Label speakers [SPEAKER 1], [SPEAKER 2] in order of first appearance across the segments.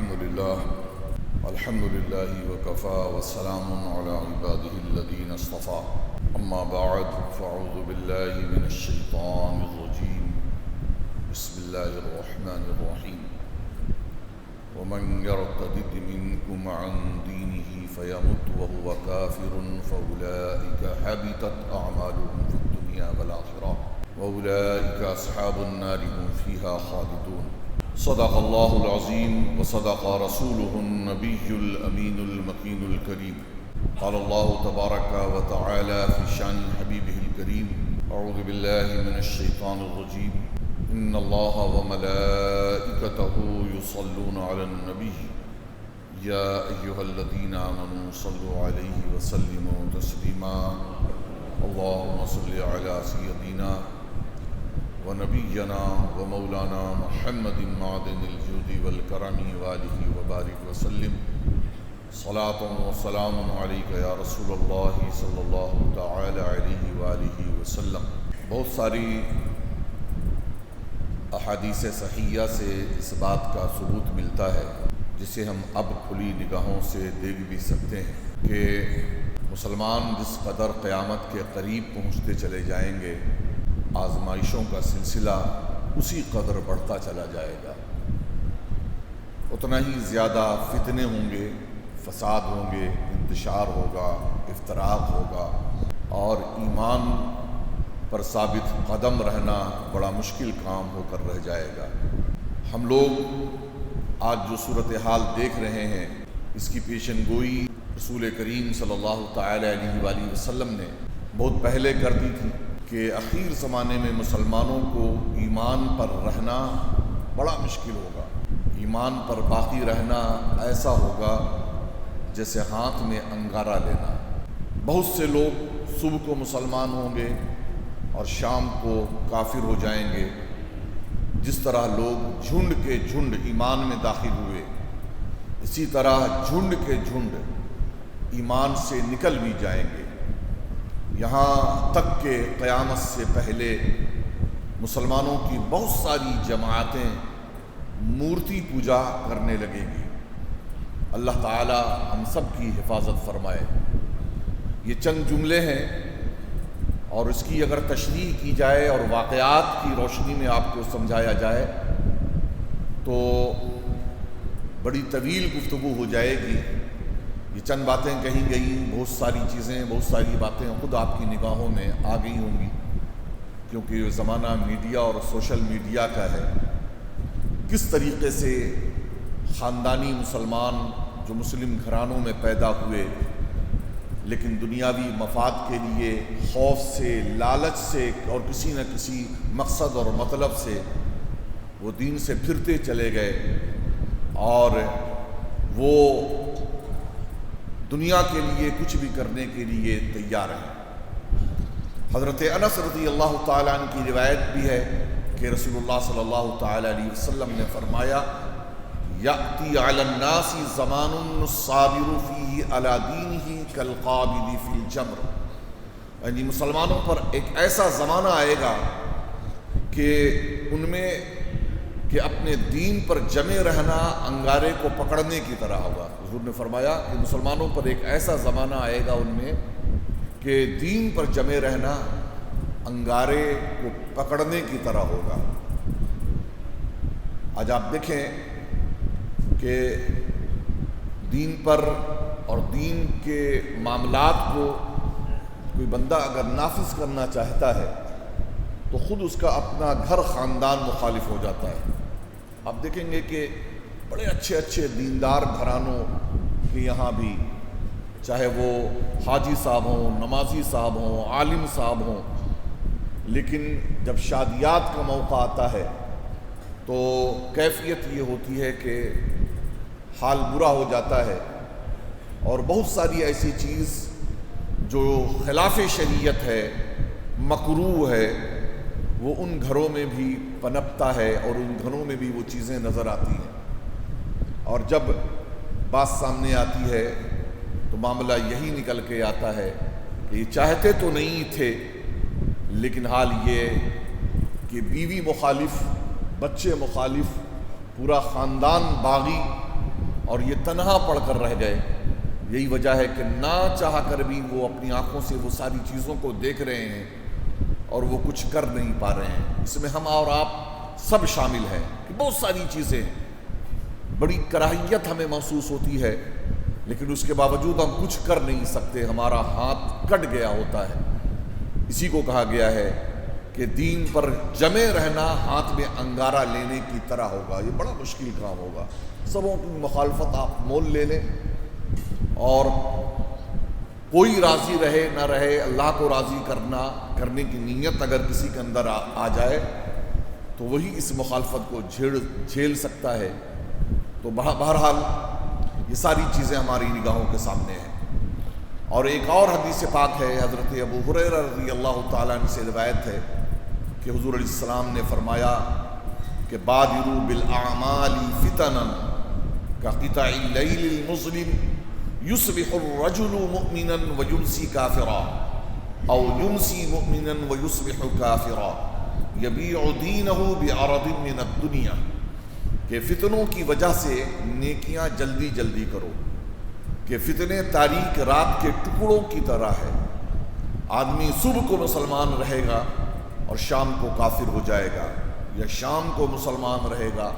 [SPEAKER 1] الحمد لله وكفى والسلام على عباده الذين اصطفى أما بعد فأعوذ بالله من الشيطان الرجيم بسم الله الرحمن الرحيم ومن يرتد منكم عن دينه فيمت وهو كافر فأولئك حبطت أعمالهم في الدنيا والآخرة وأولئك أصحاب النار هم فيها خالدون صدق الله العظيم وصدق رسوله النبي الأمين المكين الكريم قال الله تبارك وتعالى في شأن حبيبه الكريم أعوذ بالله من الشيطان الرجيم إن الله وملائكته يصلون على النبي يا أيها الذين آمنوا صلوا عليه وسلموا تسليما اللهم صل على سيدنا ونبينا ومولانا محمد معدن الجود والكرم وآله وبارك وسلم صلاة وسلام عليك يا رسول الله صلی اللہ تعالی علیہ وآلہ وسلم۔ بہت ساری احادیث صحیحہ سے اس بات کا ثبوت ملتا ہے جسے ہم اب کھلی نگاہوں سے دیکھ بھی سکتے ہیں کہ مسلمان جس قدر قیامت کے قریب پہنچتے چلے جائیں گے آزمائشوں کا سلسلہ اسی قدر بڑھتا چلا جائے گا، اتنا ہی زیادہ فتنے ہوں گے، فساد ہوں گے، انتشار ہوگا، افتراق ہوگا اور ایمان پر ثابت قدم رہنا بڑا مشکل کام ہو کر رہ جائے گا۔ ہم لوگ آج جو صورتحال دیکھ رہے ہیں اس کی پیشن گوئی رسول کریم صلی اللہ تعالی علیہ وآلہ وسلم نے بہت پہلے کر دی تھی کہ اخیر زمانے میں مسلمانوں کو ایمان پر رہنا بڑا مشکل ہوگا، ایمان پر باقی رہنا ایسا ہوگا جیسے ہاتھ میں انگارہ لینا۔ بہت سے لوگ صبح کو مسلمان ہوں گے اور شام کو کافر ہو جائیں گے۔ جس طرح لوگ جھنڈ کے جھنڈ ایمان میں داخل ہوئے اسی طرح جھنڈ کے جھنڈ ایمان سے نکل بھی جائیں گے، یہاں تک کہ قیامت سے پہلے مسلمانوں کی بہت ساری جماعتیں مورتی پوجا کرنے لگیں گی۔ اللہ تعالی ہم سب کی حفاظت فرمائے۔ یہ چند جملے ہیں اور اس کی اگر تشریح کی جائے اور واقعات کی روشنی میں آپ کو سمجھایا جائے تو بڑی طویل گفتگو ہو جائے گی۔ یہ چند باتیں کہیں گئی، بہت ساری چیزیں، بہت ساری باتیں خود آپ کی نگاہوں میں آ گئی ہوں گی، کیونکہ یہ زمانہ میڈیا اور سوشل میڈیا کا ہے۔ کس طریقے سے خاندانی مسلمان جو مسلم گھرانوں میں پیدا ہوئے لیکن دنیاوی مفاد کے لیے خوف سے، لالچ سے اور کسی نہ کسی مقصد اور مطلب سے وہ دین سے پھرتے چلے گئے اور وہ دنیا کے لیے کچھ بھی کرنے کے لیے تیار ہیں۔ حضرت انس رضی اللہ تعالیٰ عنہ کی روایت بھی ہے کہ رسول اللہ صلی اللہ تعالیٰ علیہ وسلم نے فرمایا یأتی علی الناس زمان الصابر فیہ علی دینہ کالقابض فی الجمر، یعنی مسلمانوں پر ایک ایسا زمانہ آئے گا کہ ان میں کہ اپنے دین پر جمے رہنا انگارے کو پکڑنے کی طرح ہوگا۔ حضور نے فرمایا کہ مسلمانوں پر ایک ایسا زمانہ آئے گا ان میں کہ دین پر جمے رہنا انگارے کو پکڑنے کی طرح ہوگا۔ آج آپ دیکھیں کہ دین پر اور دین کے معاملات کو کوئی بندہ اگر نافذ کرنا چاہتا ہے تو خود اس کا اپنا گھر خاندان مخالف ہو جاتا ہے۔ آپ دیکھیں گے کہ بڑے اچھے اچھے دیندار گھرانوں کے یہاں بھی، چاہے وہ حاجی صاحب ہوں، نمازی صاحب ہوں، عالم صاحب ہوں، لیکن جب شادیات کا موقع آتا ہے تو کیفیت یہ ہوتی ہے کہ حال برا ہو جاتا ہے اور بہت ساری ایسی چیز جو خلاف شریعت ہے، مکروہ ہے، وہ ان گھروں میں بھی پنپتا ہے اور ان گھروں میں بھی وہ چیزیں نظر آتی ہیں، اور جب بات سامنے آتی ہے تو معاملہ یہی نکل کے آتا ہے کہ یہ چاہتے تو نہیں تھے لیکن حال یہ کہ بیوی مخالف، بچے مخالف، پورا خاندان باغی اور یہ تنہا پڑ کر رہ گئے. یہی وجہ ہے کہ نہ چاہ کر بھی وہ اپنی آنکھوں سے وہ ساری چیزوں کو دیکھ رہے ہیں اور وہ کچھ کر نہیں پا رہے ہیں. اس میں ہم اور آپ سب شامل ہیں کہ بہت ساری چیزیں بڑی کراہیت ہمیں محسوس ہوتی ہے، لیکن اس کے باوجود ہم کچھ کر نہیں سکتے، ہمارا ہاتھ کٹ گیا ہوتا ہے. اسی کو کہا گیا ہے کہ دین پر جمے رہنا ہاتھ میں انگارہ لینے کی طرح ہوگا. یہ بڑا مشکل کام ہوگا. سبوں کی مخالفت آپ مول لے لیں، اور کوئی راضی رہے نہ رہے، اللہ کو راضی کرنے کی نیت اگر کسی کے اندر آ جائے تو وہی اس مخالفت کو جھیل سکتا ہے. تو بہرحال یہ ساری چیزیں ہماری نگاہوں کے سامنے ہیں. اور ایک اور حدیث پاک ہے، حضرت ابو ہریرہ رضی اللہ تعالیٰ عنہ سے روایت ہے کہ حضور علیہ السلام نے فرمایا کہ بادروا بالاعمال فتنا كقطع الليل المظلم يصبح الرجل مؤمنا ويمسي كافرا او يمسي مؤمنا ويصبح كافرا يبيع دينه بعرض من الدنيا. کہ فتنوں کی وجہ سے نیکیاں جلدی جلدی کرو، کہ فتنے تاریک رات کے ٹکڑوں کی طرح ہے. آدمی صبح کو مسلمان رہے گا اور شام کو کافر ہو جائے گا، یا شام کو مسلمان رہے گا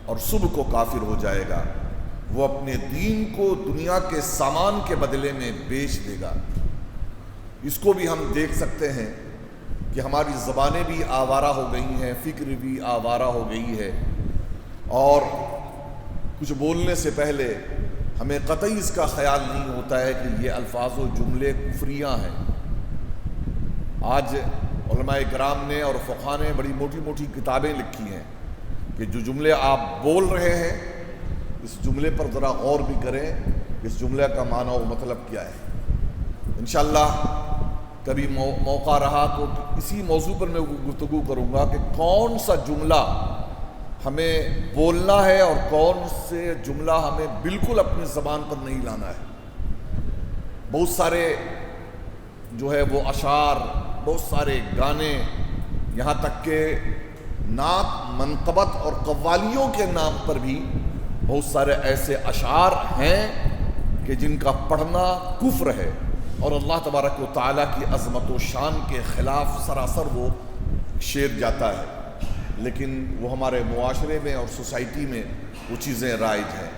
[SPEAKER 1] اور صبح کو کافر ہو جائے گا. وہ اپنے دین کو دنیا کے سامان کے بدلے میں بیچ دے گا. اس کو بھی ہم دیکھ سکتے ہیں کہ ہماری زبانیں بھی آوارہ ہو گئی ہیں، فکر بھی آوارہ ہو گئی ہے، اور کچھ بولنے سے پہلے ہمیں قطعی اس کا خیال نہیں ہوتا ہے کہ یہ الفاظ و جملے کفریاں ہیں. آج علماء کرام نے اور فقہاء نے بڑی موٹی موٹی کتابیں لکھی ہیں کہ جو جملے آپ بول رہے ہیں اس جملے پر ذرا غور بھی کریں، اس جملے کا معنی و مطلب کیا ہے. انشاءاللہ کبھی موقع رہا تو اسی موضوع پر میں گفتگو کروں گا کہ کون سا جملہ ہمیں بولنا ہے اور کون سے جملہ ہمیں بالکل اپنی زبان پر نہیں لانا ہے. بہت سارے جو ہے وہ اشعار، بہت سارے گانے، یہاں تک کہ نعت، منقبت اور قوالیوں کے نام پر بھی بہت سارے ایسے اشعار ہیں کہ جن کا پڑھنا کفر ہے اور اللہ تبارک و تعالیٰ کی عظمت و شان کے خلاف سراسر وہ شعر جاتا ہے. لیکن وہ ہمارے معاشرے میں اور سوسائٹی میں وہ چیزیں رائج ہیں.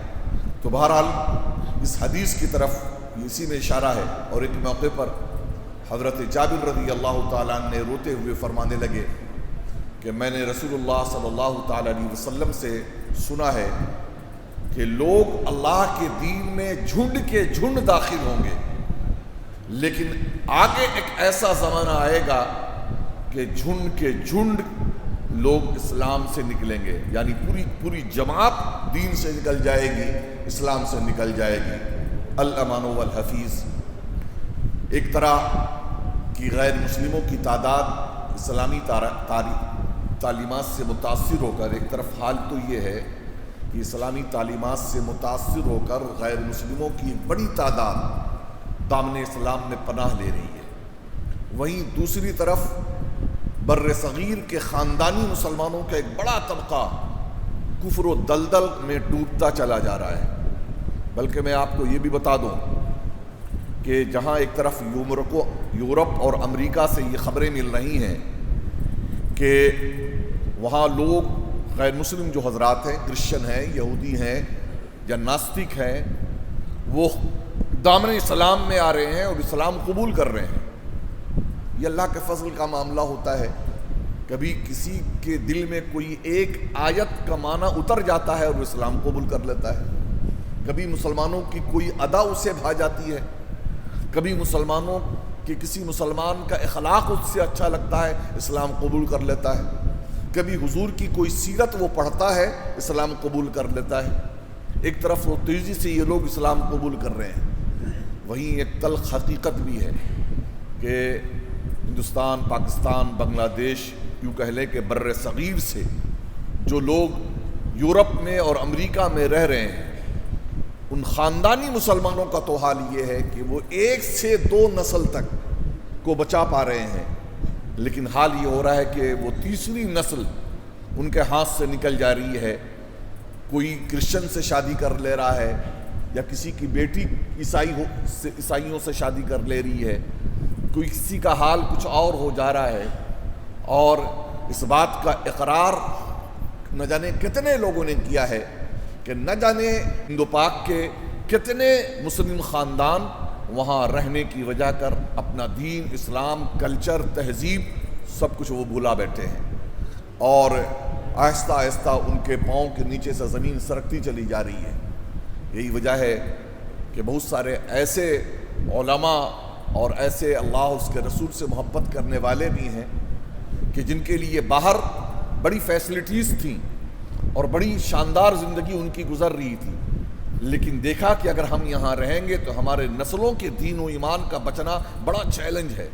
[SPEAKER 1] تو بہرحال اس حدیث کی طرف اسی میں اشارہ ہے. اور ایک موقع پر حضرت جابر رضی اللہ تعالیٰ عنہ نے روتے ہوئے فرمانے لگے کہ میں نے رسول اللہ صلی اللہ تعالیٰ علیہ وسلم سے سنا ہے کہ لوگ اللہ کے دین میں جھنڈ کے جھنڈ داخل ہوں گے، لیکن آگے ایک ایسا زمانہ آئے گا کہ جھنڈ کے جھنڈ لوگ اسلام سے نکلیں گے، یعنی پوری جماعت دین سے نکل جائے گی، اسلام سے نکل جائے گی. الامان والحفیظ، ایک طرح کی غیر مسلموں کی تعداد اسلامی تعلیمات سے متاثر ہو کر، ایک طرف حال تو یہ ہے کہ اسلامی تعلیمات سے متاثر ہو کر غیر مسلموں کی بڑی تعداد دامن اسلام میں پناہ لے رہی ہے. وہیں دوسری طرف بر صغیر کے خاندانی مسلمانوں کا ایک بڑا طبقہ کفر و دلدل میں ڈوبتا چلا جا رہا ہے. بلکہ میں آپ کو یہ بھی بتا دوں کہ جہاں ایک طرف یورپ اور امریکہ سے یہ خبریں مل رہی ہیں کہ وہاں لوگ غیر مسلم جو حضرات ہیں، کرسچن ہیں، یہودی ہیں یا ناستک ہیں، وہ دامن اسلام میں آ رہے ہیں اور اسلام قبول کر رہے ہیں. یہ اللہ کے فضل کا معاملہ ہوتا ہے. کبھی کسی کے دل میں کوئی ایک آیت کا معنی اتر جاتا ہے اور وہ اسلام قبول کر لیتا ہے. کبھی مسلمانوں کی کوئی ادا اسے بھا جاتی ہے، کبھی مسلمانوں کے کسی مسلمان کا اخلاق اس سے اچھا لگتا ہے، اسلام قبول کر لیتا ہے. کبھی حضور کی کوئی سیرت وہ پڑھتا ہے، اسلام قبول کر لیتا ہے. ایک طرف وہ تیزی سے یہ لوگ اسلام قبول کر رہے ہیں. وہیں ایک تلخ حقیقت بھی ہے کہ ہندوستان، پاکستان، بنگلہ دیش، یوں کہہ لیں کہ بر صغیر سے جو لوگ یورپ میں اور امریکہ میں رہ رہے ہیں، ان خاندانی مسلمانوں کا تو حال یہ ہے کہ وہ 1 سے 2 نسل تک کو بچا پا رہے ہیں. لیکن حال یہ ہو رہا ہے کہ وہ تیسری نسل ان کے ہاتھ سے نکل جا رہی ہے. کوئی کرسچن سے شادی کر لے رہا ہے یا کسی کی بیٹی عیسائیوں سے شادی کر لے رہی ہے، کوئی کسی کا حال کچھ اور ہو جا رہا ہے، اور اس بات کا اقرار نہ جانے کتنے لوگوں نے کیا ہے کہ نہ جانے ہند و پاک کے کتنے مسلم خاندان وہاں رہنے کی وجہ کر اپنا دین، اسلام، کلچر، تہذیب سب کچھ وہ بھلا بیٹھے ہیں، اور آہستہ آہستہ ان کے پاؤں کے نیچے سے زمین سرکتی چلی جا رہی ہے۔ یہی وجہ ہے کہ بہت سارے ایسے علماء اور ایسے اللہ اس کے رسول سے محبت کرنے والے بھی ہیں کہ جن کے لیے باہر بڑی فیسلٹیز تھیں اور بڑی شاندار زندگی ان کی گزر رہی تھی، لیکن دیکھا کہ اگر ہم یہاں رہیں گے تو ہمارے نسلوں کے دین و ایمان کا بچنا بڑا چیلنج ہے،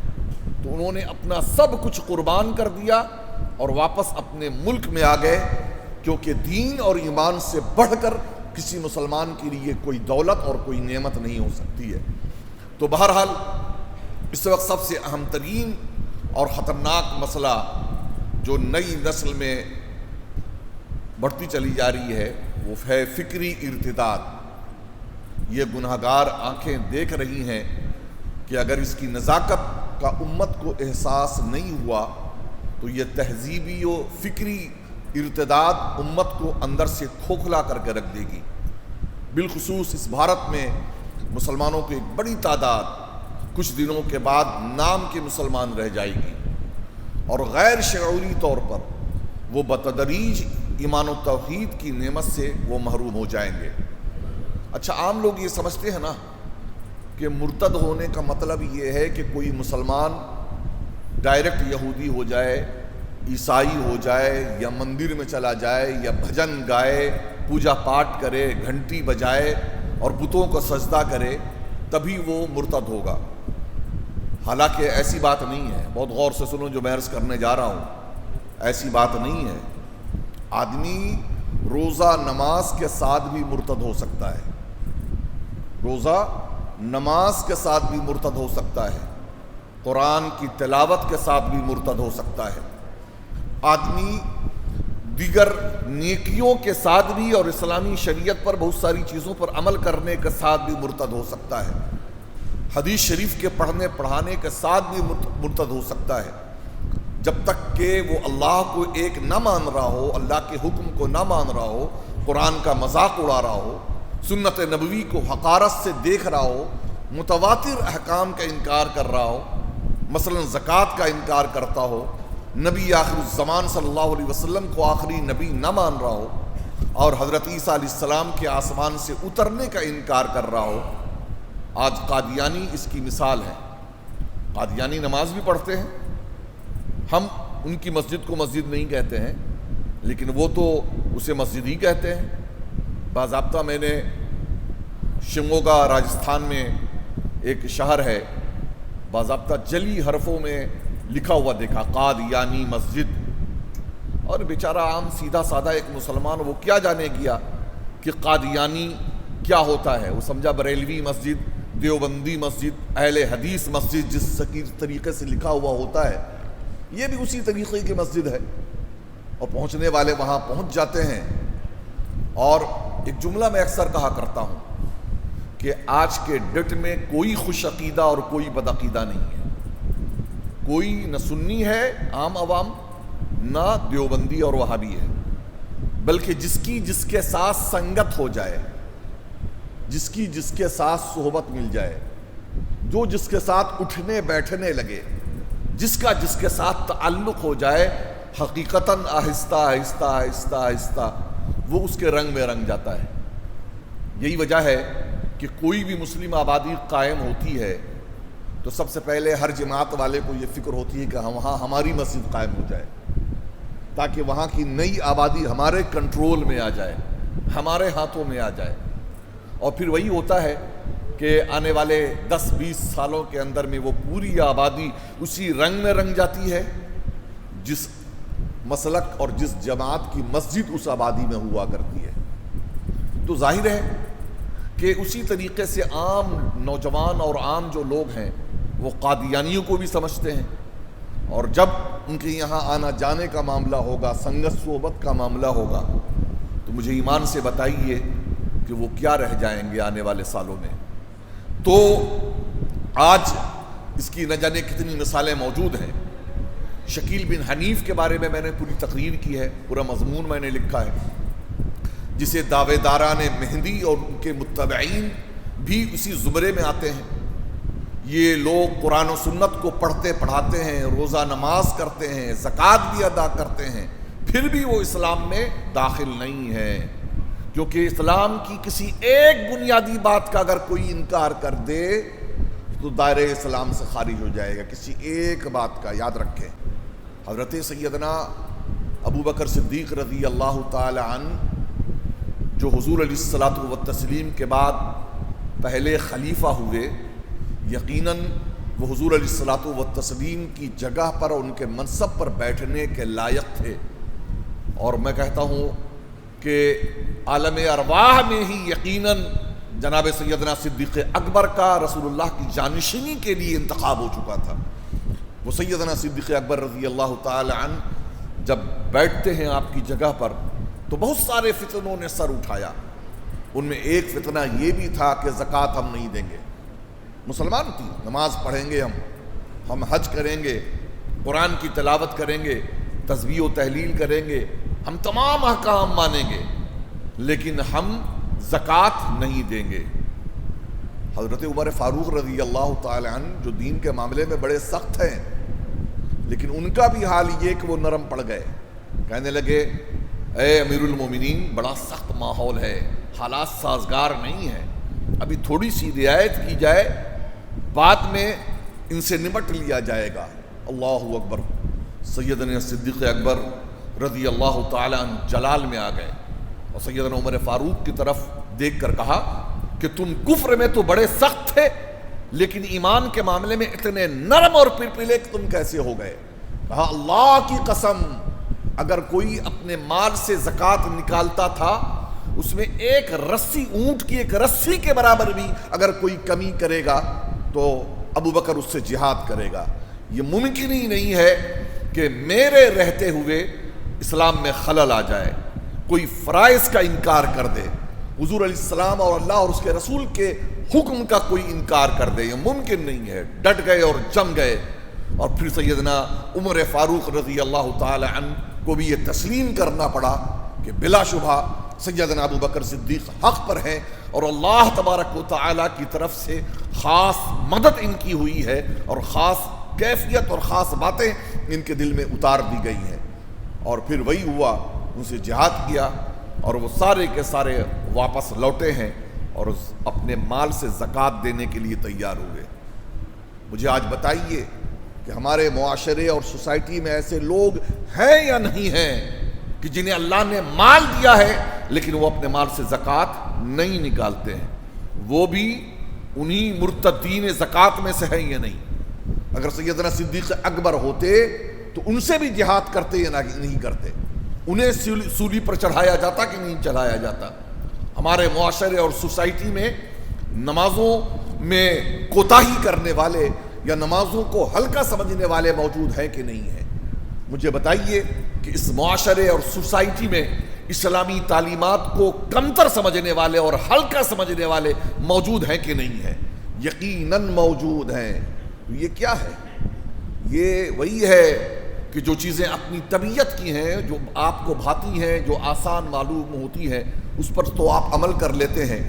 [SPEAKER 1] تو انہوں نے اپنا سب کچھ قربان کر دیا اور واپس اپنے ملک میں آ گئے، کیونکہ دین اور ایمان سے بڑھ کر کسی مسلمان کے لیے کوئی دولت اور کوئی نعمت نہیں ہو سکتی ہے۔ تو بہرحال اس وقت سب سے اہم ترین اور خطرناک مسئلہ جو نئی نسل میں بڑھتی چلی جا رہی ہے وہ ہے فکری ارتداد۔ یہ گناہگار آنکھیں دیکھ رہی ہیں کہ اگر اس کی نزاکت کا امت کو احساس نہیں ہوا تو یہ تہذیبی و فکری ارتداد امت کو اندر سے کھوکھلا کر کے رکھ دے گی۔ بالخصوص اس بھارت میں مسلمانوں کی ایک بڑی تعداد کچھ دنوں کے بعد نام کے مسلمان رہ جائے گی، اور غیر شعوری طور پر وہ بتدریج ایمان و توحید کی نعمت سے وہ محروم ہو جائیں گے۔ اچھا، عام لوگ یہ سمجھتے ہیں نا کہ مرتد ہونے کا مطلب یہ ہے کہ کوئی مسلمان ڈائریکٹ یہودی ہو جائے، عیسائی ہو جائے، یا مندر میں چلا جائے، یا بھجن گائے، پوجا پاٹ کرے، گھنٹی بجائے اور بتوں کو سجدہ کرے تبھی وہ مرتد ہوگا۔ حالانکہ ایسی بات نہیں ہے، بہت غور سے سنو جو میں عرض کرنے جا رہا ہوں، ایسی بات نہیں ہے۔ آدمی روزہ نماز کے ساتھ بھی مرتد ہو سکتا ہے، روزہ نماز کے ساتھ بھی مرتد ہو سکتا ہے، قرآن کی تلاوت کے ساتھ بھی مرتد ہو سکتا ہے، آدمی دیگر نیکیوں کے ساتھ بھی اور اسلامی شریعت پر بہت ساری چیزوں پر عمل کرنے کے ساتھ بھی مرتد ہو سکتا ہے، حدیث شریف کے پڑھنے پڑھانے کے ساتھ بھی مرتد ہو سکتا ہے، جب تک کہ وہ اللہ کو ایک نہ مان رہا ہو، اللہ کے حکم کو نہ مان رہا ہو، قرآن کا مذاق اڑا رہا ہو، سنت نبوی کو حقارت سے دیکھ رہا ہو، متواتر احکام کا انکار کر رہا ہو، مثلا زکوٰۃ کا انکار کرتا ہو، نبی آخر الزمان صلی اللہ علیہ وسلم کو آخری نبی نہ مان رہا ہو، اور حضرت عیسیٰ علیہ السلام کے آسمان سے اترنے کا انکار کر رہا ہو۔ آج قادیانی اس کی مثال ہے۔ قادیانی نماز بھی پڑھتے ہیں، ہم ان کی مسجد کو مسجد نہیں کہتے ہیں، لیکن وہ تو اسے مسجد ہی کہتے ہیں۔ باضابطہ میں نے شموگا راجستھان میں ایک شہر ہے، باضابطہ جلی حرفوں میں لکھا ہوا دیکھا قادیانی مسجد، اور بیچارہ عام سیدھا سادہ ایک مسلمان وہ کیا جانے گیا کہ قادیانی کیا ہوتا ہے، وہ سمجھا بریلوی مسجد، دیوبندی مسجد، اہل حدیث مسجد جس طریقے سے لکھا ہوا ہوتا ہے یہ بھی اسی طریقے کی مسجد ہے، اور پہنچنے والے وہاں پہنچ جاتے ہیں۔ اور ایک جملہ میں اکثر کہا کرتا ہوں کہ آج کے ڈیٹ میں کوئی خوش عقیدہ اور کوئی بد عقیدہ نہیں ہے، کوئی نہ سنی ہے عام عوام، نہ دیوبندی اور وہابی ہے، بلکہ جس کی جس کے ساتھ سنگت ہو جائے، جس کی جس کے ساتھ صحبت مل جائے، جو جس کے ساتھ اٹھنے بیٹھنے لگے، جس کا جس کے ساتھ تعلق ہو جائے، حقیقتاً آہستہ آہستہ آہستہ آہستہ وہ اس کے رنگ میں رنگ جاتا ہے۔ یہی وجہ ہے کہ کوئی بھی مسلم آبادی قائم ہوتی ہے تو سب سے پہلے ہر جماعت والے کو یہ فکر ہوتی ہے کہ وہاں ہماری مسجد قائم ہو جائے، تاکہ وہاں کی نئی آبادی ہمارے کنٹرول میں آ جائے، ہمارے ہاتھوں میں آ جائے۔ اور پھر وہی ہوتا ہے کہ آنے والے 10-20 سالوں کے اندر میں وہ پوری آبادی اسی رنگ میں رنگ جاتی ہے جس مسلک اور جس جماعت کی مسجد اس آبادی میں ہوا کرتی ہے۔ تو ظاہر ہے کہ اسی طریقے سے عام نوجوان اور عام جو لوگ ہیں وہ قادیانیوں کو بھی سمجھتے ہیں، اور جب ان کے یہاں آنا جانے کا معاملہ ہوگا، سنگت صحبت کا معاملہ ہوگا، تو مجھے ایمان سے بتائیے کہ وہ کیا رہ جائیں گے آنے والے سالوں میں۔ تو آج اس کی نہ جانے کتنی مثالیں موجود ہیں۔ شکیل بن حنیف کے بارے میں نے پوری تقریر کی ہے، پورا مضمون میں نے لکھا ہے، جسے دعوے داران مہدی اور ان کے متبعین بھی اسی زمرے میں آتے ہیں۔ یہ لوگ قرآن و سنت کو پڑھتے پڑھاتے ہیں، روزہ نماز کرتے ہیں، زکوٰۃ بھی ادا کرتے ہیں، پھر بھی وہ اسلام میں داخل نہیں ہے، کیونکہ اسلام کی کسی ایک بنیادی بات کا اگر کوئی انکار کر دے تو دائرہ اسلام سے خارج ہو جائے گا۔ کسی ایک بات کا یاد رکھیں۔ حضرت سیدنا ابو بکر صدیق رضی اللہ تعالی عنہ جو حضور علیہ الصلوۃ والتسلیم کے بعد پہلے خلیفہ ہوئے، یقیناً وہ حضور علیہ الصلوۃ والتسلیم کی جگہ پر اور ان کے منصب پر بیٹھنے کے لائق تھے، اور میں کہتا ہوں کہ عالم ارواح میں ہی یقیناً جناب سیدنا صدیق اکبر کا رسول اللہ کی جانشینی کے لیے انتخاب ہو چکا تھا۔ وہ سیدنا صدیق اکبر رضی اللہ تعالی عنہ جب بیٹھتے ہیں آپ کی جگہ پر تو بہت سارے فتنوں نے سر اٹھایا۔ ان میں ایک فتنہ یہ بھی تھا کہ زکوٰۃ ہم نہیں دیں گے۔ مسلمان تھی، نماز پڑھیں گے، ہم حج کریں گے، قرآن کی تلاوت کریں گے، تسبیح و تحلیل کریں گے، ہم تمام احکام مانیں گے، لیکن ہم زکوٰۃ نہیں دیں گے۔ حضرت عمر فاروق رضی اللہ تعالی عنہ جو دین کے معاملے میں بڑے سخت ہیں، لیکن ان کا بھی حال یہ کہ وہ نرم پڑ گئے، کہنے لگے اے امیر المومنین بڑا سخت ماحول ہے، حالات سازگار نہیں ہیں، ابھی تھوڑی سی رعایت کی جائے، بعد میں ان سے نمٹ لیا جائے گا۔ اللہ اکبر۔ سیدنا صدیق اکبر رضی اللہ تعالی عنہ جلال میں آ گئے اور سیدنا عمر فاروق کی طرف دیکھ کر کہا کہ تم کفر میں تو بڑے سخت تھے، لیکن ایمان کے معاملے میں اتنے نرم اور پرپلے کہ تم کیسے ہو گئے؟ کہا اللہ کی قسم، اگر کوئی اپنے مال سے زکوٰۃ نکالتا تھا، اس میں ایک رسی، اونٹ کی ایک رسی کے برابر بھی اگر کوئی کمی کرے گا تو ابو بکر اس سے جہاد کرے گا۔ یہ ممکن ہی نہیں ہے کہ میرے رہتے ہوئے اسلام میں خلل آ جائے، کوئی فرائض کا انکار کر دے، حضور علیہ السلام اور اللہ اور اس کے رسول کے حکم کا کوئی انکار کر دے، یہ ممکن نہیں ہے۔ ڈٹ گئے اور جم گئے، اور پھر سیدنا عمر فاروق رضی اللہ تعالی عنہ کو بھی یہ تسلیم کرنا پڑا کہ بلا شبہ سیدنا ابو بکر صدیق حق پر ہیں، اور اللہ تبارک و تعالی کی طرف سے خاص مدد ان کی ہوئی ہے، اور خاص کیفیت اور خاص باتیں ان کے دل میں اتار دی گئی ہیں۔ اور پھر وہی ہوا، ان سے جہاد کیا، اور وہ سارے کے سارے واپس لوٹے ہیں اور اپنے مال سے زکوٰۃ دینے کے لیے تیار ہوئے۔ مجھے آج بتائیے کہ ہمارے معاشرے اور سوسائٹی میں ایسے لوگ ہیں یا نہیں ہیں کہ جنہیں اللہ نے مال دیا ہے لیکن وہ اپنے مال سے زکوٰۃ نہیں نکالتے ہیں؟ وہ بھی انہی مرتدین زکوٰۃ میں سے ہیں یا نہیں؟ اگر سیدنا صدیق اکبر ہوتے تو ان سے بھی جہاد کرتے یا نہیں کرتے؟ انہیں سولی پر چڑھایا جاتا کہ نہیں چڑھایا جاتا؟ ہمارے معاشرے اور سوسائٹی میں نمازوں میں کوتاہی کرنے والے یا نمازوں کو ہلکا سمجھنے والے موجود ہیں کہ نہیں ہیں؟ مجھے بتائیے کہ اس معاشرے اور سوسائٹی میں اسلامی تعلیمات کو کمتر سمجھنے والے اور ہلکا سمجھنے والے موجود ہیں کہ نہیں ہیں؟ یقیناً موجود ہیں۔ یہ کیا ہے؟ یہ وہی ہے کہ جو چیزیں اپنی طبیعت کی ہیں، جو آپ کو بھاتی ہیں، جو آسان معلوم ہوتی ہیں، اس پر تو آپ عمل کر لیتے ہیں،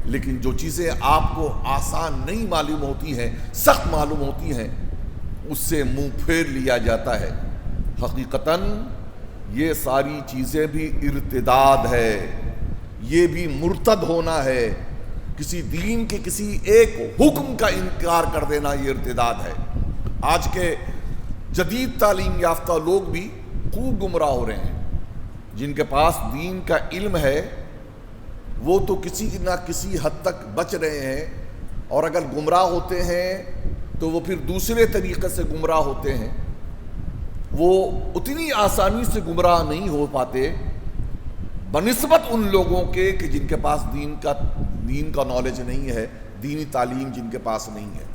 [SPEAKER 1] لیکن جو چیزیں آپ کو آسان نہیں معلوم ہوتی ہیں، سخت معلوم ہوتی ہیں، اس سے منہ پھیر لیا جاتا ہے۔ حقیقتاً یہ ساری چیزیں بھی ارتداد ہے، یہ بھی مرتد ہونا ہے۔ کسی دین کے کسی ایک حکم کا انکار کر دینا یہ ارتداد ہے۔ آج کے جدید تعلیم یافتہ لوگ بھی خوب گمراہ ہو رہے ہیں۔ جن کے پاس دین کا علم ہے وہ تو کسی نہ کسی حد تک بچ رہے ہیں، اور اگر گمراہ ہوتے ہیں تو وہ پھر دوسرے طریقے سے گمراہ ہوتے ہیں۔ وہ اتنی آسانی سے گمراہ نہیں ہو پاتے بنسبت ان لوگوں کے کہ جن کے پاس دین کا نالج نہیں ہے، دینی تعلیم جن کے پاس نہیں ہے۔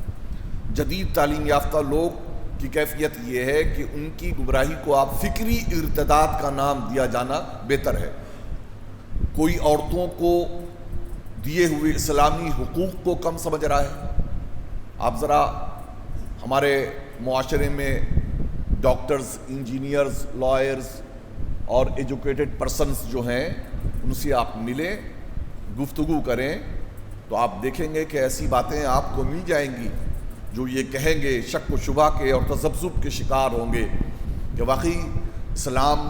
[SPEAKER 1] جدید تعلیم یافتہ لوگ کی کیفیت یہ ہے کہ ان کی گمراہی کو آپ فکری ارتداد کا نام دیا جانا بہتر ہے۔ کوئی عورتوں کو دیے ہوئے اسلامی حقوق کو کم سمجھ رہا ہے؟ آپ ذرا ہمارے معاشرے میں ڈاکٹرز، انجینئرز، لائرز اور ایجوکیٹڈ پرسنز جو ہیں ان سے آپ ملیں، گفتگو کریں تو آپ دیکھیں گے کہ ایسی باتیں آپ کو مل جائیں گی جو یہ کہیں گے، شک و شبہ کے اور تذبذب کے شکار ہوں گے کہ واقعی اسلام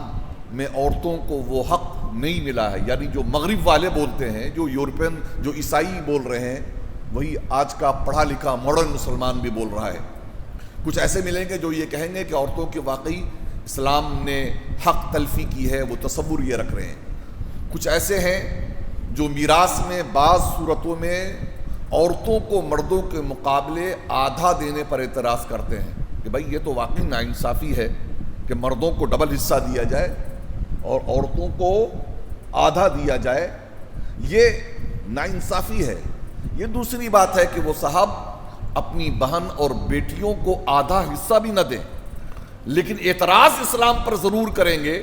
[SPEAKER 1] میں عورتوں کو وہ حق نہیں ملا ہے. یعنی جو مغرب والے بولتے ہیں، جو یورپین، جو عیسائی بول رہے ہیں، وہی آج کا پڑھا لکھا ماڈرن مسلمان بھی بول رہا ہے. کچھ ایسے ملیں گے جو یہ کہیں گے کہ عورتوں کے واقعی اسلام نے حق تلفی کی ہے، وہ تصور یہ رکھ رہے ہیں. کچھ ایسے ہیں جو میراث میں بعض صورتوں میں عورتوں کو مردوں کے مقابلے آدھا دینے پر اعتراض کرتے ہیں کہ بھائی یہ تو واقعی ناانصافی ہے کہ مردوں کو ڈبل حصہ دیا جائے اور عورتوں کو آدھا دیا جائے، یہ ناانصافی ہے. یہ دوسری بات ہے کہ وہ صاحب اپنی بہن اور بیٹیوں کو آدھا حصہ بھی نہ دیں، لیکن اعتراض اسلام پر ضرور کریں گے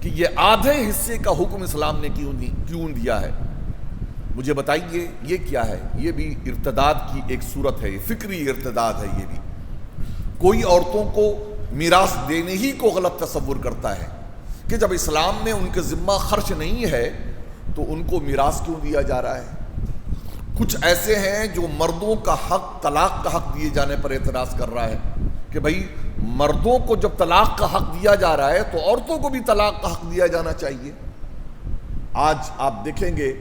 [SPEAKER 1] کہ یہ آدھے حصے کا حکم اسلام نے کیوں دیا ہے. مجھے بتائیے یہ کیا ہے؟ یہ بھی ارتداد کی ایک صورت ہے، یہ فکری ارتداد ہے. یہ بھی کوئی عورتوں کو میراث دینے ہی کو غلط تصور کرتا ہے کہ جب اسلام میں ان کے ذمہ خرچ نہیں ہے تو ان کو میراث کیوں دیا جا رہا ہے. کچھ ایسے ہیں جو مردوں کا حق، طلاق کا حق دیے جانے پر اعتراض کر رہا ہے کہ بھائی مردوں کو جب طلاق کا حق دیا جا رہا ہے تو عورتوں کو بھی طلاق کا حق دیا جانا چاہیے. آج آپ دیکھیں گے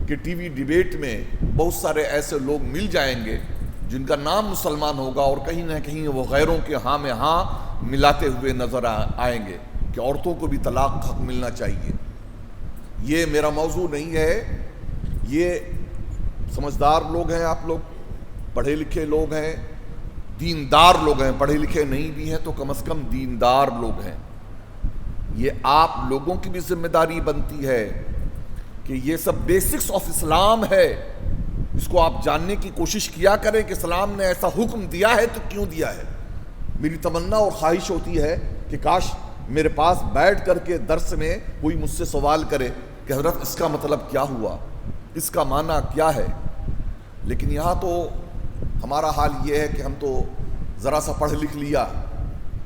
[SPEAKER 1] کہ ٹی وی ڈیبیٹ میں بہت سارے ایسے لوگ مل جائیں گے جن کا نام مسلمان ہوگا اور کہیں نہ کہیں وہ غیروں کے ہاں میں ہاں ملاتے ہوئے نظر آئیں گے کہ عورتوں کو بھی طلاق کا حق ملنا چاہیے. یہ میرا موضوع نہیں ہے. یہ سمجھدار لوگ ہیں، آپ لوگ پڑھے لکھے لوگ ہیں، دیندار لوگ ہیں. پڑھے لکھے نہیں بھی ہیں تو کم از کم دیندار لوگ ہیں. یہ آپ لوگوں کی بھی ذمہ داری بنتی ہے کہ یہ سب بیسکس آف اسلام ہے، اس کو آپ جاننے کی کوشش کیا کریں کہ اسلام نے ایسا حکم دیا ہے تو کیوں دیا ہے. میری تمنا اور خواہش ہوتی ہے کہ کاش میرے پاس بیٹھ کر کے درس میں کوئی مجھ سے سوال کرے کہ حضرت اس کا مطلب کیا ہوا، اس کا معنی کیا ہے. لیکن یہاں تو ہمارا حال یہ ہے کہ ہم تو ذرا سا پڑھ لکھ لیا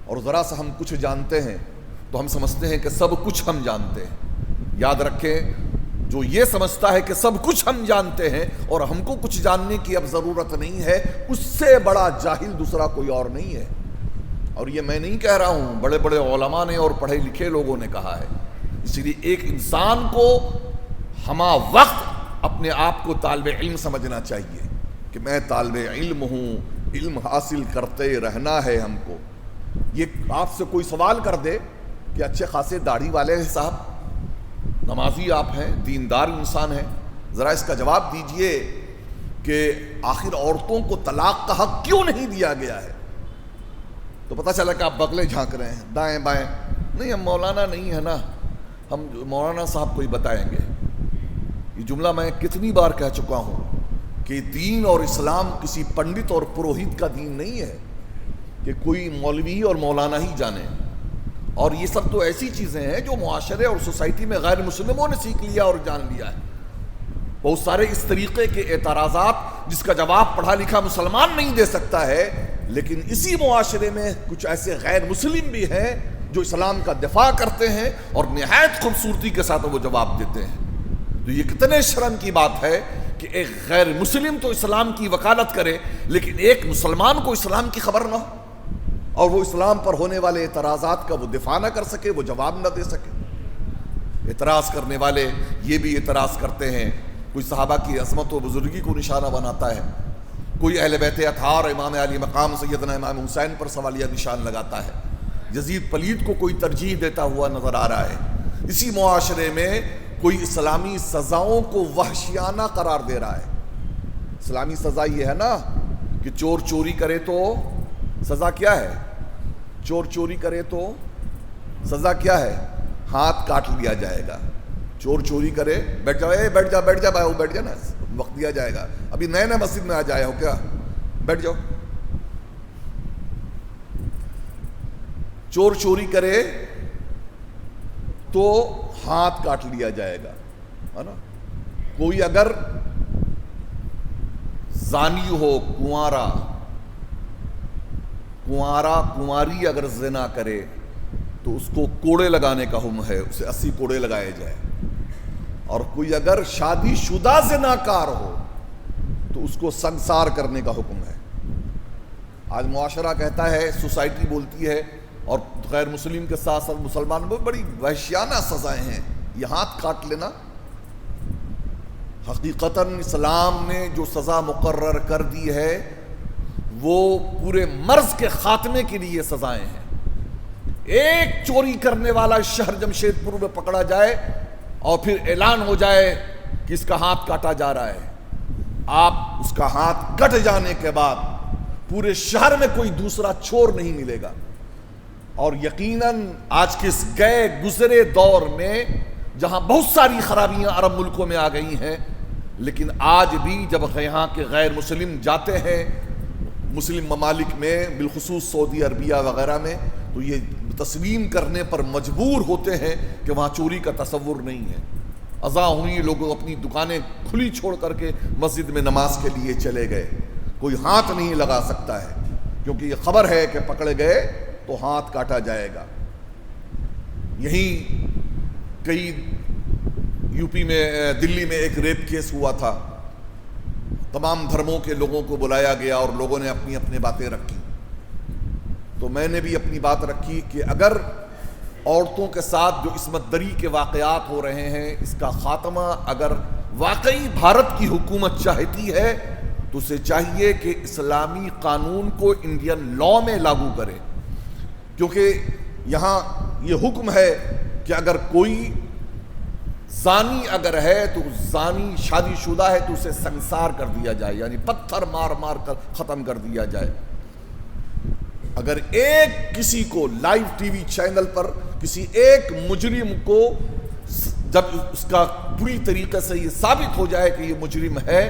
[SPEAKER 1] اور ذرا سا ہم کچھ جانتے ہیں تو ہم سمجھتے ہیں کہ سب کچھ ہم جانتے ہیں. یاد رکھیں، جو یہ سمجھتا ہے کہ سب کچھ ہم جانتے ہیں اور ہم کو کچھ جاننے کی اب ضرورت نہیں ہے، اس سے بڑا جاہل دوسرا کوئی اور نہیں ہے. اور یہ میں نہیں کہہ رہا ہوں، بڑے بڑے علماء نے اور پڑھے لکھے لوگوں نے کہا ہے. اسی لیے ایک انسان کو ہمہ وقت اپنے آپ کو طالب علم سمجھنا چاہیے کہ میں طالب علم ہوں، علم حاصل کرتے رہنا ہے ہم کو. یہ آپ سے کوئی سوال کر دے کہ اچھے خاصے داڑھی والے ہیں صاحب، نمازی آپ ہیں، دیندار انسان ہیں، ذرا اس کا جواب دیجئے کہ آخر عورتوں کو طلاق کا حق کیوں نہیں دیا گیا ہے. تو پتہ چلا کہ آپ بغلیں جھانک رہے ہیں دائیں بائیں. نہیں، ہم مولانا نہیں ہے نا، ہم مولانا صاحب کو ہی بتائیں گے. یہ جملہ میں کتنی بار کہہ چکا ہوں کہ دین اور اسلام کسی پنڈت اور پروہت کا دین نہیں ہے کہ کوئی مولوی اور مولانا ہی جانے. اور یہ سب تو ایسی چیزیں ہیں جو معاشرے اور سوسائٹی میں غیر مسلموں نے سیکھ لیا اور جان لیا ہے. بہت سارے اس طریقے کے اعتراضات جس کا جواب پڑھا لکھا مسلمان نہیں دے سکتا ہے، لیکن اسی معاشرے میں کچھ ایسے غیر مسلم بھی ہیں جو اسلام کا دفاع کرتے ہیں اور نہایت خوبصورتی کے ساتھ وہ جواب دیتے ہیں. تو یہ کتنے شرم کی بات ہے کہ ایک غیر مسلم تو اسلام کی وکالت کرے لیکن ایک مسلمان کو اسلام کی خبر نہ ہو اور وہ اسلام پر ہونے والے اعتراضات کا وہ دفاع نہ کر سکے، وہ جواب نہ دے سکے. اعتراض کرنے والے یہ بھی اعتراض کرتے ہیں، کوئی صحابہ کی عظمت و بزرگی کو نشانہ بناتا ہے، کوئی اہل بیت اطہار امام علی مقام سیدنا امام حسین پر سوالیہ نشان لگاتا ہے، یزید پلید کو کوئی ترجیح دیتا ہوا نظر آ رہا ہے. اسی معاشرے میں کوئی اسلامی سزاؤں کو وحشیانہ قرار دے رہا ہے. اسلامی سزا یہ ہے نا کہ چور چوری کرے تو سزا کیا ہے؟ چور چوری کرے تو سزا کیا ہے؟ ہاتھ کاٹ لیا جائے گا. چور چوری کرے، بیٹھ جاؤ، بیٹھ جا بھائی، وہ بیٹھ جا نا، وقت دیا جائے گا. ابھی نئے نئے مسجد میں آ جائے ہو کیا؟ بیٹھ جاؤ. چور چوری کرے تو ہاتھ کاٹ لیا جائے گا. ہے نا. کوئی اگر زانی ہو، کنواری اگر زنا کرے تو اس کو کوڑے لگانے کا حکم ہے، اسے 80 کوڑے لگائے جائے. اور کوئی اگر شادی شدہ زناکار ہو تو اس کو سنسار کرنے کا حکم ہے. آج معاشرہ کہتا ہے، سوسائٹی بولتی ہے، اور غیر مسلم کے ساتھ ساتھ مسلمان کو بڑی وحشیانہ سزائیں ہیں، یہ ہاتھ کاٹ لینا. حقیقتاً اسلام نے جو سزا مقرر کر دی ہے وہ پورے مرض کے خاتمے کے لیے سزائیں ہیں. ایک چوری کرنے والا شہر جمشید پور میں پکڑا جائے اور پھر اعلان ہو جائے کہ اس کا ہاتھ کاٹا جا رہا ہے، آپ اس کا ہاتھ کٹ جانے کے بعد پورے شہر میں کوئی دوسرا چور نہیں ملے گا. اور یقیناً آج کے اس گئے گزرے دور میں جہاں بہت ساری خرابیاں عرب ملکوں میں آ گئی ہیں، لیکن آج بھی جب یہاں کے غیر مسلم جاتے ہیں مسلم ممالک میں، بالخصوص سعودی عربیہ وغیرہ میں، تو یہ تسلیم کرنے پر مجبور ہوتے ہیں کہ وہاں چوری کا تصور نہیں ہے. اذاں ہوئی، لوگ اپنی دکانیں کھلی چھوڑ کر کے مسجد میں نماز کے لیے چلے گئے. کوئی ہاتھ نہیں لگا سکتا ہے کیونکہ یہ خبر ہے کہ پکڑے گئے تو ہاتھ کاٹا جائے گا. یہیں کئی یو پی میں، دلی میں ایک ریپ کیس ہوا تھا. تمام دھرموں کے لوگوں کو بلایا گیا اور لوگوں نے اپنی اپنی باتیں رکھی. تو میں نے بھی اپنی بات رکھی کہ اگر عورتوں کے ساتھ جو عصمت دری کے واقعات ہو رہے ہیں، اس کا خاتمہ اگر واقعی بھارت کی حکومت چاہتی ہے تو اسے چاہیے کہ اسلامی قانون کو انڈین لاء میں لاگو کرے. کیونکہ یہاں یہ حکم ہے کہ اگر کوئی زانی اگر ہے تو زانی شادی شدہ ہے تو اسے سنسار کر دیا جائے، یعنی پتھر مار مار کر ختم کر دیا جائے. اگر ایک کسی کو لائیو ٹی وی چینل پر کسی ایک مجرم کو جب اس کا پوری طریقے سے یہ ثابت ہو جائے کہ یہ مجرم ہے،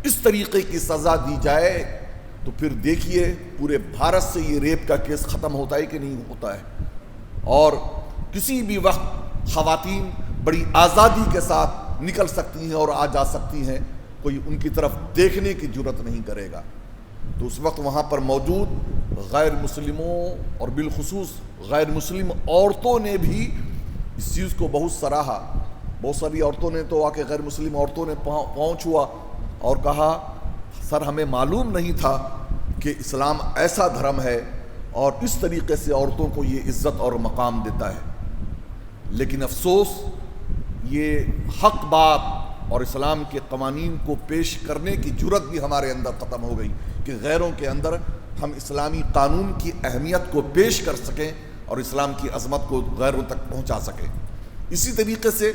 [SPEAKER 1] اس طریقے کی سزا دی جائے تو پھر دیکھیے پورے بھارت سے یہ ریپ کا کیس ختم ہوتا ہے کہ نہیں ہوتا ہے. اور کسی بھی وقت خواتین بڑی آزادی کے ساتھ نکل سکتی ہیں اور آ جا سکتی ہیں، کوئی ان کی طرف دیکھنے کی جرت نہیں کرے گا. تو اس وقت وہاں پر موجود غیر مسلموں اور بالخصوص غیر مسلم عورتوں نے بھی اس چیز کو بہت سراہا. بہت ساری عورتوں نے تو آ کے غیر مسلم عورتوں نے پہنچ ہوا اور کہا سر ہمیں معلوم نہیں تھا کہ اسلام ایسا دھرم ہے اور اس طریقے سے عورتوں کو یہ عزت اور مقام دیتا ہے. لیکن افسوس یہ حق بات اور اسلام کے قوانین کو پیش کرنے کی جرت بھی ہمارے اندر ختم ہو گئی کہ غیروں کے اندر ہم اسلامی قانون کی اہمیت کو پیش کر سکیں اور اسلام کی عظمت کو غیروں تک پہنچا سکیں. اسی طریقے سے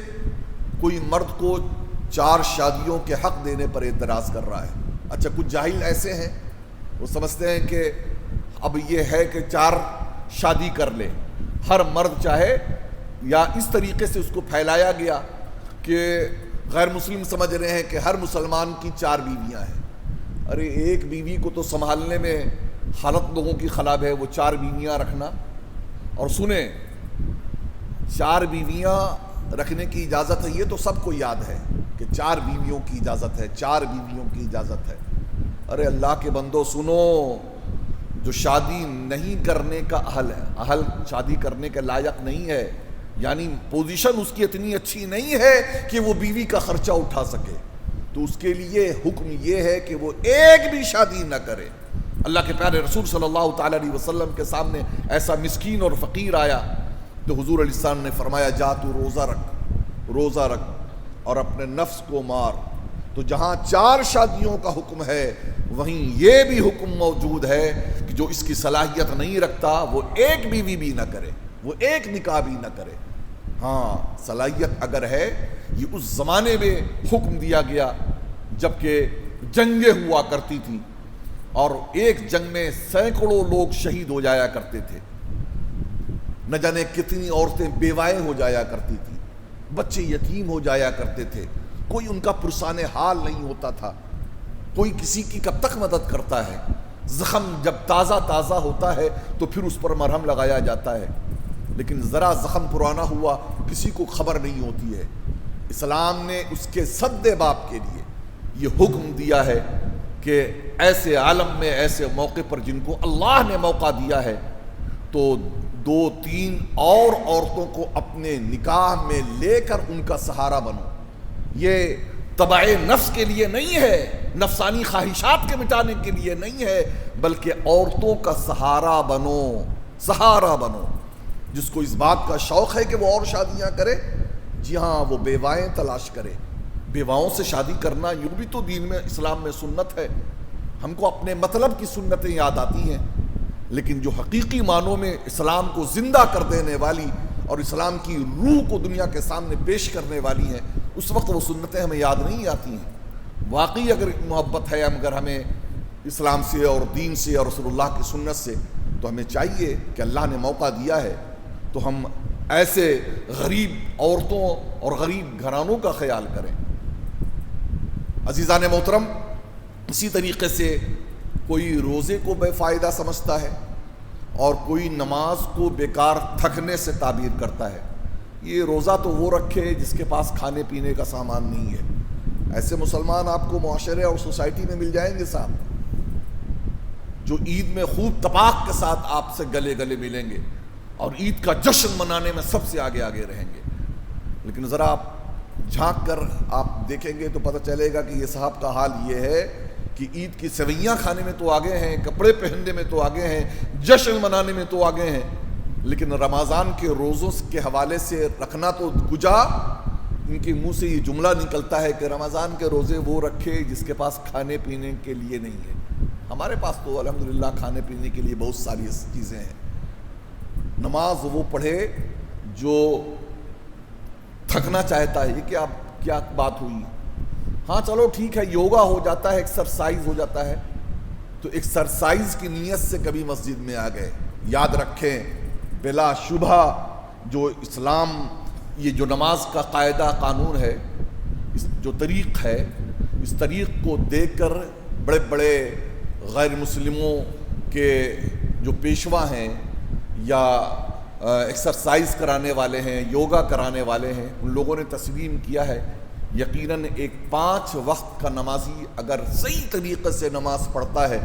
[SPEAKER 1] کوئی مرد کو 4 شادیوں کے حق دینے پر اعتراض کر رہا ہے. اچھا کچھ جاہل ایسے ہیں وہ سمجھتے ہیں کہ اب یہ ہے کہ 4 شادی کر لے ہر مرد چاہے، یا اس طریقے سے اس کو پھیلایا گیا کہ غیر مسلم سمجھ رہے ہیں کہ ہر مسلمان کی 4 بیویاں ہیں. ارے ایک بیوی کو تو سنبھالنے میں حالت لوگوں کی خراب ہے، وہ 4 بیویاں رکھنا. اور سنیں 4 بیویاں رکھنے کی اجازت ہے، یہ تو سب کو یاد ہے کہ 4 بیویوں کی اجازت ہے، 4 بیویوں کی اجازت ہے. ارے اللہ کے بندو سنو، جو شادی نہیں کرنے کا اہل شادی کرنے کے لائق نہیں ہے، یعنی پوزیشن اس کی اتنی اچھی نہیں ہے کہ وہ بیوی کا خرچہ اٹھا سکے، تو اس کے لیے حکم یہ ہے کہ وہ ایک بھی شادی نہ کرے. اللہ کے پیارے رسول صلی اللہ تعالی علیہ وسلم کے سامنے ایسا مسکین اور فقیر آیا تو حضور علیہ السلام نے فرمایا جا تو روزہ رکھ اور اپنے نفس کو مار. تو جہاں 4 شادیوں کا حکم ہے وہیں یہ بھی حکم موجود ہے کہ جو اس کی صلاحیت نہیں رکھتا وہ ایک بیوی بھی نہ کرے، وہ ایک نکاح بھی نہ کرے. ہاں صلاحیت اگر ہے، یہ اس زمانے میں حکم دیا گیا جبکہ جنگیں ہوا کرتی تھیں اور ایک جنگ میں سینکڑوں لوگ شہید ہو جایا کرتے تھے، نہ جانے کتنی عورتیں بیوائیں ہو جایا کرتی تھیں، بچے یتیم ہو جایا کرتے تھے، کوئی ان کا پرسان حال نہیں ہوتا تھا. کوئی کسی کی کب تک مدد کرتا ہے؟ زخم جب تازہ ہوتا ہے تو پھر اس پر مرہم لگایا جاتا ہے، لیکن ذرا زخم پرانا ہوا کسی کو خبر نہیں ہوتی ہے. اسلام نے اس کے سد باب کے لیے یہ حکم دیا ہے کہ ایسے عالم میں ایسے موقع پر جن کو اللہ نے موقع دیا ہے تو 2-3 اور عورتوں کو اپنے نکاح میں لے کر ان کا سہارا بنو. یہ تبع نفس کے لیے نہیں ہے، نفسانی خواہشات کے مٹانے کے لیے نہیں ہے، بلکہ عورتوں کا سہارا بنو. جس کو اس بات کا شوق ہے کہ وہ اور شادیاں کرے، جی ہاں، وہ بیوائیں تلاش کرے. بیواؤں سے شادی کرنا یوں بھی تو دین میں، اسلام میں سنت ہے. ہم کو اپنے مطلب کی سنتیں یاد آتی ہیں، لیکن جو حقیقی معنوں میں اسلام کو زندہ کر دینے والی اور اسلام کی روح کو دنیا کے سامنے پیش کرنے والی ہیں، اس وقت وہ سنتیں ہمیں یاد نہیں آتی ہیں. واقعی اگر محبت ہے اگر ہمیں اسلام سے اور دین سے اور رسول اللہ کی سنت سے، تو ہمیں چاہیے کہ اللہ نے موقع دیا ہے تو ہم ایسے غریب عورتوں اور غریب گھرانوں کا خیال کریں. عزیزان محترم، اسی طریقے سے کوئی روزے کو بے فائدہ سمجھتا ہے اور کوئی نماز کو بیکار تھکنے سے تعبیر کرتا ہے. یہ روزہ تو وہ رکھے جس کے پاس کھانے پینے کا سامان نہیں ہے. ایسے مسلمان آپ کو معاشرے اور سوسائٹی میں مل جائیں گے صاحب، جو عید میں خوب تپاک کے ساتھ آپ سے گلے گلے ملیں گے اور عید کا جشن منانے میں سب سے آگے آگے رہیں گے. لیکن ذرا آپ جھانک کر آپ دیکھیں گے تو پتہ چلے گا کہ یہ صاحب کا حال یہ ہے کہ عید کی سویاں کھانے میں تو آگے ہیں، کپڑے پہننے میں تو آگے ہیں، جشن منانے میں تو آگے ہیں، لیکن رمضان کے روزوں کے حوالے سے رکھنا تو گجا. ان کے منہ سے یہ جملہ نکلتا ہے کہ رمضان کے روزے وہ رکھے جس کے پاس کھانے پینے کے لیے نہیں ہے. ہمارے پاس تو الحمدللہ کھانے پینے کے لیے بہت ساری چیزیں ہیں. نماز وہ پڑھے جو تھکنا چاہتا ہے. یہ کیا بات ہوئی؟ ہاں چلو ٹھیک ہے، یوگا ہو جاتا ہے، ایکسرسائز ہو جاتا ہے، تو ایکسرسائز کی نیت سے کبھی مسجد میں آ گئے. یاد رکھیں بلا شبہ جو اسلام، یہ جو نماز کا قاعدہ قانون ہے، جو طریق ہے، اس طریق کو دیکھ کر بڑے بڑے غیر مسلموں کے جو پیشوا ہیں یا ایکسرسائز کرانے والے ہیں، یوگا کرانے والے ہیں، ان لوگوں نے تسلیم کیا ہے یقیناً ایک 5 وقت کا نمازی اگر صحیح طریقے سے نماز پڑھتا ہے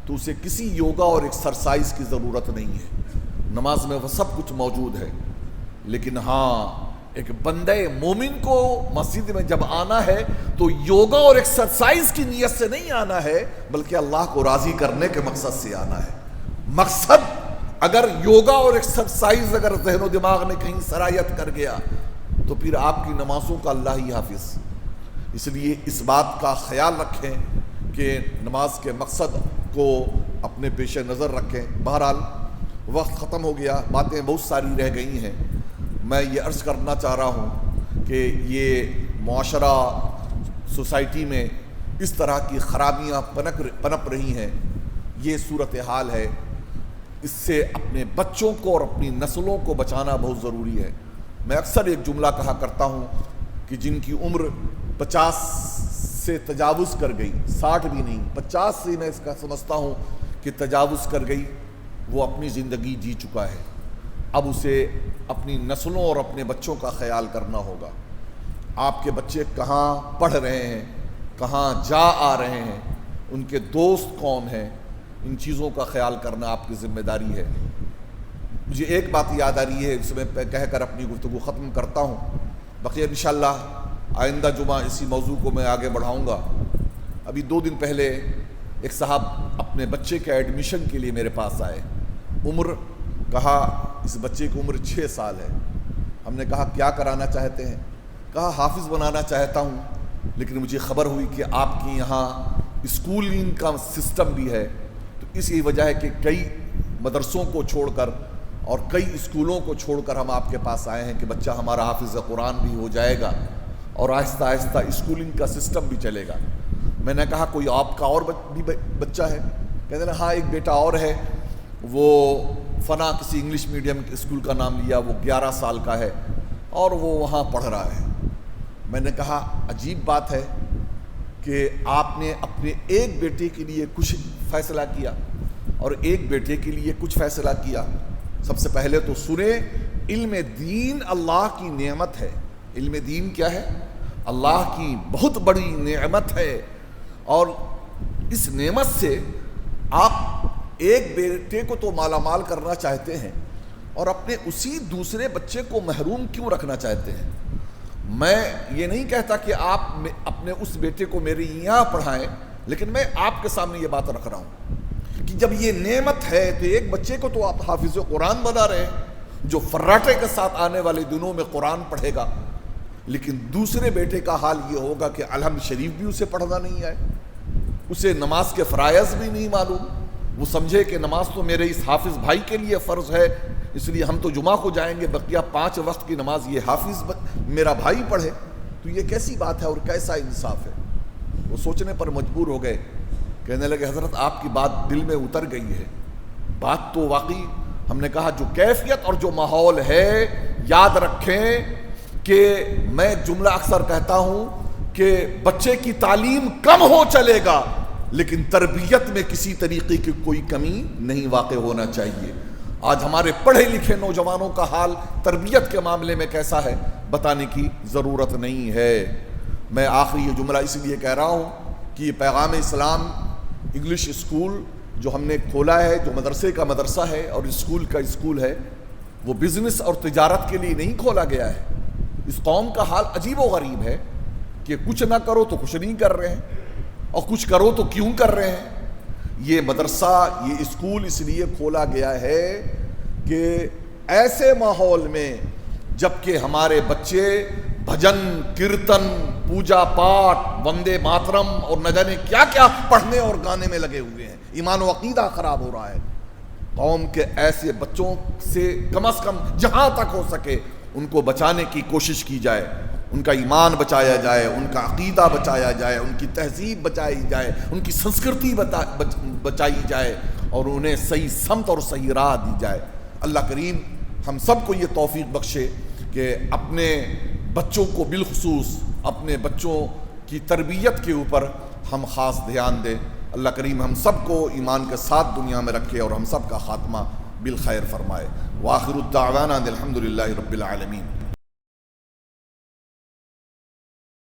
[SPEAKER 1] تو اسے کسی یوگا اور ایکسرسائز کی ضرورت نہیں ہے. نماز میں وہ سب کچھ موجود ہے. لیکن ہاں، ایک بندے مومن کو مسجد میں جب آنا ہے تو یوگا اور ایکسرسائز کی نیت سے نہیں آنا ہے، بلکہ اللہ کو راضی کرنے کے مقصد سے آنا ہے. مقصد اگر یوگا اور ایکسرسائز اگر ذہن و دماغ نے کہیں سرایت کر گیا تو پھر آپ کی نمازوں کا اللہ ہی حافظ. اس لیے اس بات کا خیال رکھیں کہ نماز کے مقصد کو اپنے پیش نظر رکھیں. بہرحال وقت ختم ہو گیا، باتیں بہت ساری رہ گئی ہیں. میں یہ عرض کرنا چاہ رہا ہوں کہ یہ معاشرہ، سوسائٹی میں اس طرح کی خرابیاں پنپ رہی ہیں، یہ صورتحال ہے. اس سے اپنے بچوں کو اور اپنی نسلوں کو بچانا بہت ضروری ہے. میں اکثر ایک جملہ کہا کرتا ہوں کہ جن کی عمر 50 سے تجاوز کر گئی، 60 بھی نہیں، 50 سے میں اس کا سمجھتا ہوں کہ تجاوز کر گئی، وہ اپنی زندگی جی چکا ہے. اب اسے اپنی نسلوں اور اپنے بچوں کا خیال کرنا ہوگا. آپ کے بچے کہاں پڑھ رہے ہیں، کہاں جا آ رہے ہیں، ان کے دوست کون ہیں، ان چیزوں کا خیال کرنا آپ کی ذمہ داری ہے. مجھے ایک بات یاد آ رہی ہے، اس میں کہہ کر اپنی گفتگو ختم کرتا ہوں. بقیہ انشاءاللہ آئندہ جمعہ اسی موضوع کو میں آگے بڑھاؤں گا. ابھی 2 دن پہلے ایک صاحب اپنے بچے کے ایڈمیشن کے لیے میرے پاس آئے. عمر کہا اس بچے کی عمر 6 سال ہے. ہم نے کہا کیا کرانا چاہتے ہیں؟ کہا حافظ بنانا چاہتا ہوں، لیکن مجھے خبر ہوئی کہ آپ کے یہاں اسکولنگ کا سسٹم بھی ہے، تو اس کی وجہ ہے کہ کئی مدرسوں کو چھوڑ کر اور کئی اسکولوں کو چھوڑ کر ہم آپ کے پاس آئے ہیں کہ بچہ ہمارا حافظ قرآن بھی ہو جائے گا اور آہستہ آہستہ اسکولنگ کا سسٹم بھی چلے گا. میں نے کہا کوئی آپ کا اور بھی بچہ ہے؟ کہتے ہیں ہاں ایک بیٹا اور ہے، وہ فنا کسی انگلش میڈیم اسکول کا نام لیا، وہ 11 سال کا ہے اور وہ وہاں پڑھ رہا ہے. میں نے کہا عجیب بات ہے کہ آپ نے اپنے ایک بیٹے کے لیے کچھ فیصلہ کیا اور ایک بیٹے کے لیے کچھ فیصلہ کیا. سب سے پہلے تو سنیں، علم دین اللہ کی نعمت ہے. علم دین کیا ہے؟ اللہ کی بہت بڑی نعمت ہے، اور اس نعمت سے آپ ایک بیٹے کو تو مالا مال کرنا چاہتے ہیں، اور اپنے اسی دوسرے بچے کو محروم کیوں رکھنا چاہتے ہیں؟ میں یہ نہیں کہتا کہ آپ اپنے اس بیٹے کو میرے یہاں پڑھائیں، لیکن میں آپ کے سامنے یہ بات رکھ رہا ہوں کہ جب یہ نعمت ہے تو ایک بچے کو تو آپ حافظ قرآن بنا رہے ہیں جو فراٹے کے ساتھ آنے والے دنوں میں قرآن پڑھے گا، لیکن دوسرے بیٹے کا حال یہ ہوگا کہ الحمد شریف بھی اسے پڑھنا نہیں آئے، اسے نماز کے فرائض بھی نہیں معلوم، وہ سمجھے کہ نماز تو میرے اس حافظ بھائی کے لیے فرض ہے، اس لیے ہم تو جمعہ کو جائیں گے، بقیہ 5 وقت کی نماز یہ حافظ میرا بھائی پڑھے۔ تو یہ کیسی بات ہے اور کیسا انصاف ہے؟ وہ سوچنے پر مجبور ہو گئے، کہنے لگے حضرت آپ کی بات دل میں اتر گئی ہے، بات تو واقعی، ہم نے کہا جو کیفیت اور جو ماحول ہے، یاد رکھیں کہ میں جملہ اکثر کہتا ہوں کہ بچے کی تعلیم کم ہو چلے گا، لیکن تربیت میں کسی طریقے کی کوئی کمی نہیں واقع ہونا چاہیے۔ آج ہمارے پڑھے لکھے نوجوانوں کا حال تربیت کے معاملے میں کیسا ہے بتانے کی ضرورت نہیں ہے۔ میں آخری یہ جملہ اس لیے کہہ رہا ہوں کہ یہ پیغام اسلام انگلش اسکول جو ہم نے کھولا ہے، جو مدرسے کا مدرسہ ہے اور اسکول کا اسکول ہے، وہ بزنس اور تجارت کے لیے نہیں کھولا گیا ہے۔ اس قوم کا حال عجیب و غریب ہے کہ کچھ نہ کرو تو کچھ نہیں کر رہے ہیں، اور کچھ کرو تو کیوں کر رہے ہیں۔ یہ مدرسہ، یہ اسکول اس لیے کھولا گیا ہے کہ ایسے ماحول میں جبکہ ہمارے بچے بھجن کیرتن پوجا پاٹ وندے ماترم اور نہ جانے کیا کیا پڑھنے اور گانے میں لگے ہوئے ہیں، ایمان و عقیدہ خراب ہو رہا ہے، قوم کے ایسے بچوں سے کم از کم جہاں تک ہو سکے ان کو بچانے کی کوشش کی جائے، ان کا ایمان بچایا جائے، ان کا عقیدہ بچایا جائے، ان کی تہذیب بچائی جائے، ان کی سنسکرتی بچائی جائے، اور انہیں صحیح سمت اور صحیح راہ دی جائے۔ اللہ کریم ہم سب کو یہ توفیق بخشے کہ اپنے بچوں کو بالخصوص اپنے بچوں کی تربیت کے اوپر ہم خاص دھیان دیں۔ اللہ کریم ہم سب کو ایمان کے ساتھ دنیا میں رکھے اور ہم سب کا خاتمہ بالخیر فرمائے۔ وآخر الدعوانا الحمد للہ رب العالمین۔